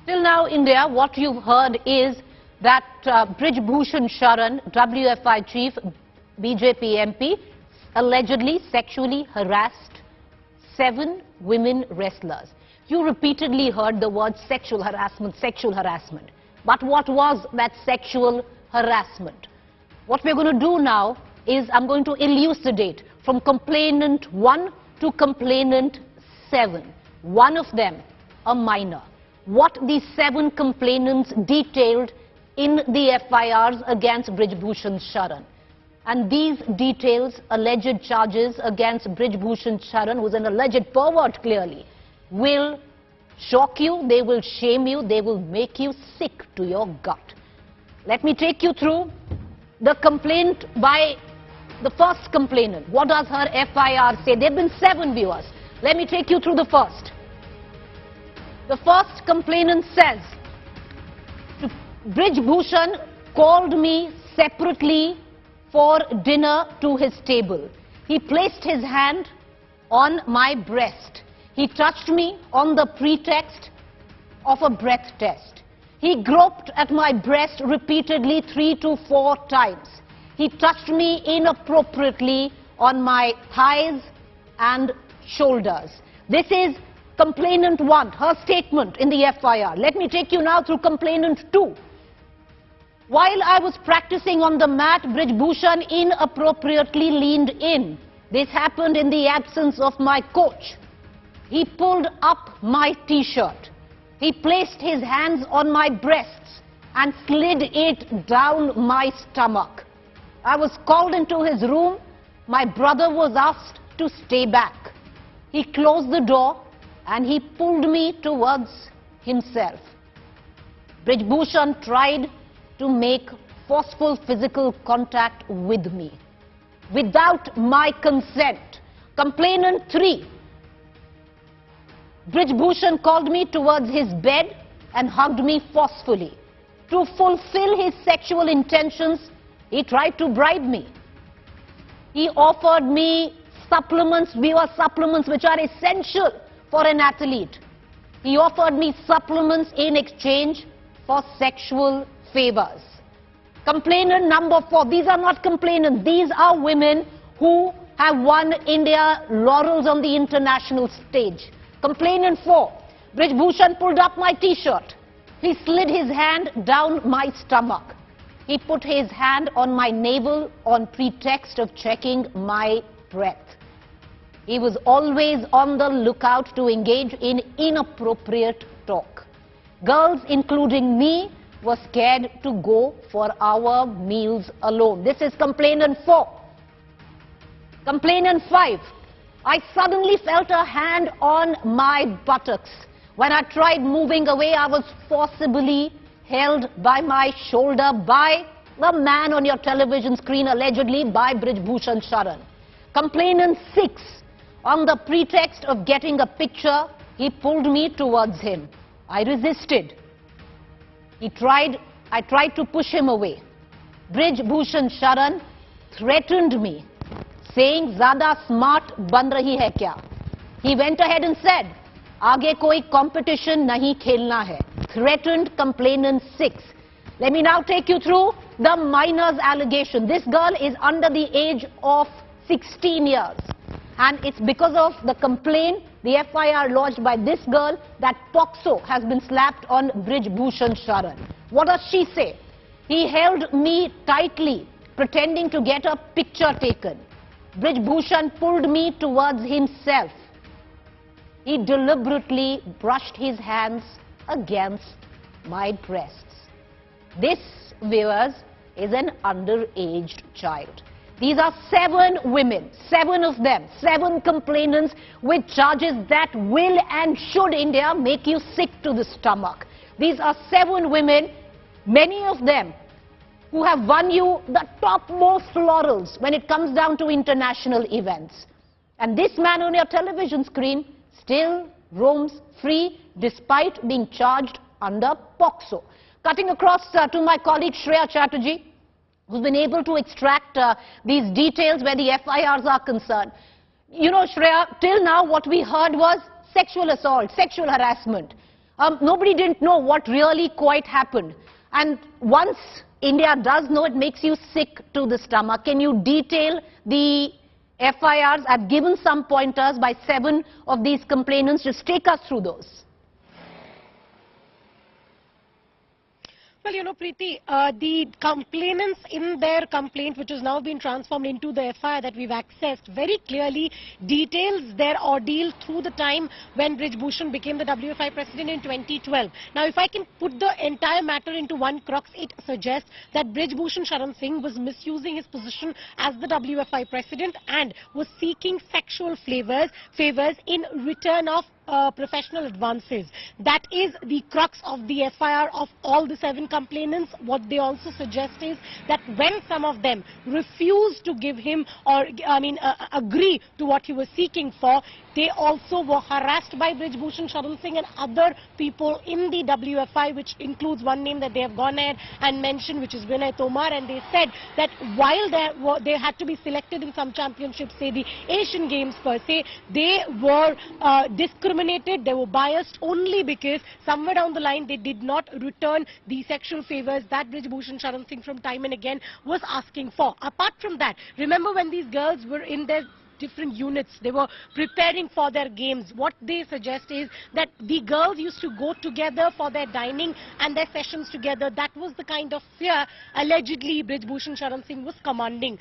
Till now, India, what you've heard is that Brij Bhushan Sharan, WFI chief, BJP MP, allegedly sexually harassed 7 women wrestlers. You repeatedly heard the word sexual harassment, sexual harassment. But what was that sexual harassment? What we're going to do now is I'm going to elucidate from complainant 1 to complainant 7. One of them, a minor. What these 7 complainants detailed in the FIRs against Brij Bhushan Sharan. And these details, alleged charges against Brij Bhushan Sharan, who's an alleged pervert clearly, will shock you, they will shame you, they will make you sick to your gut. Let me take you through the complaint by the first complainant. What does her FIR say? There have been 7 viewers. Let me take you through the first. The first complainant says, Brij Bhushan called me separately for dinner to his table. He placed his hand on my breast. He touched me on the pretext of a breath test. He groped at my breast repeatedly 3 to 4 times. He touched me inappropriately on my thighs and shoulders. This is complainant 1, her statement in the FIR. Let me take you now through complainant 2. While I was practicing on the mat, Brij Bhushan inappropriately leaned in. This happened in the absence of my coach. He pulled up my t-shirt. He placed his hands on my breasts and slid it down my stomach. I was called into his room. My brother was asked to stay back. He closed the door and he pulled me towards himself. Brij Bhushan tried to make forceful physical contact with me without my consent. Complainant 3. Brij Bhushan called me towards his bed and hugged me forcefully. To fulfill his sexual intentions, he tried to bribe me. He offered me supplements, supplements which are essential for an athlete. He offered me supplements in exchange for sexual favours. Complainant number 4. These are not complainants. These are women who have won India laurels on the international stage. Complainant 4. Brij Bhushan pulled up my t-shirt. He slid his hand down my stomach. He put his hand on my navel on pretext of checking my breath. He was always on the lookout to engage in inappropriate talk. Girls, including me, were scared to go for our meals alone. This is complainant 4. Complainant 5. I suddenly felt a hand on my buttocks. When I tried moving away, I was forcibly held by my shoulder by the man on your television screen, allegedly by Brij Bhushan Sharan. Complainant 6. On the pretext of getting a picture, he pulled me towards him. I resisted. I tried to push him away. Brij Bhushan Sharan threatened me, saying, "Zyada smart ban rahi hai kya?" He went ahead and said, "Aage koi competition nahi khelna hai." Threatened complainant 6. Let me now take you through the minor's allegation. This girl is under the age of 16 years. And it's because of the complaint, the FIR lodged by this girl, that POCSO has been slapped on Brij Bhushan Sharan. What does she say? He held me tightly, pretending to get a picture taken. Brij Bhushan pulled me towards himself. He deliberately brushed his hands against my breasts. This, viewers, is an underaged child. These are 7 women, 7 of them, 7 complainants with charges that will and should, India, make you sick to the stomach. These are 7 women, many of them who have won you the topmost laurels when it comes down to international events. And this man on your television screen still roams free despite being charged under POCSO. Cutting across to my colleague Shreya Chatterjee, who's been able to extract these details where the FIRs are concerned. You know, Shreya, till now what we heard was sexual assault, sexual harassment. Nobody didn't know what really quite happened. And once India does know, it makes you sick to the stomach. Can you detail the FIRs? I've given some pointers by 7 of these complainants. Just take us through those. Well, you know, Preeti, the complainants in their complaint, which has now been transformed into the FIR that we've accessed, very clearly details their ordeal through the time when Brij Bhushan became the WFI president in 2012. Now, if I can put the entire matter into one crux, it suggests that Brij Bhushan Sharan was misusing his position as the WFI president and was seeking sexual favors in return of professional advances. That is the crux of the FIR of all the 7 complainants. What they also suggest is that when some of them refuse to give him or agree to what he was seeking for, they also were harassed by Brij Bhushan Sharan and other people in the WFI, which includes one name that they have gone ahead and mentioned, which is Vinay Tomar. And they said that while they had to be selected in some championships, say the Asian Games per se, they were discriminated, they were biased only because somewhere down the line they did not return the sexual favors that Brij Bhushan Sharan from time and again was asking for. Apart from that, remember when these girls were in their different units, they were preparing for their games. What they suggest is that the girls used to go together for their dining and their sessions together. That was the kind of fear allegedly Brij Bhushan Sharan was commanding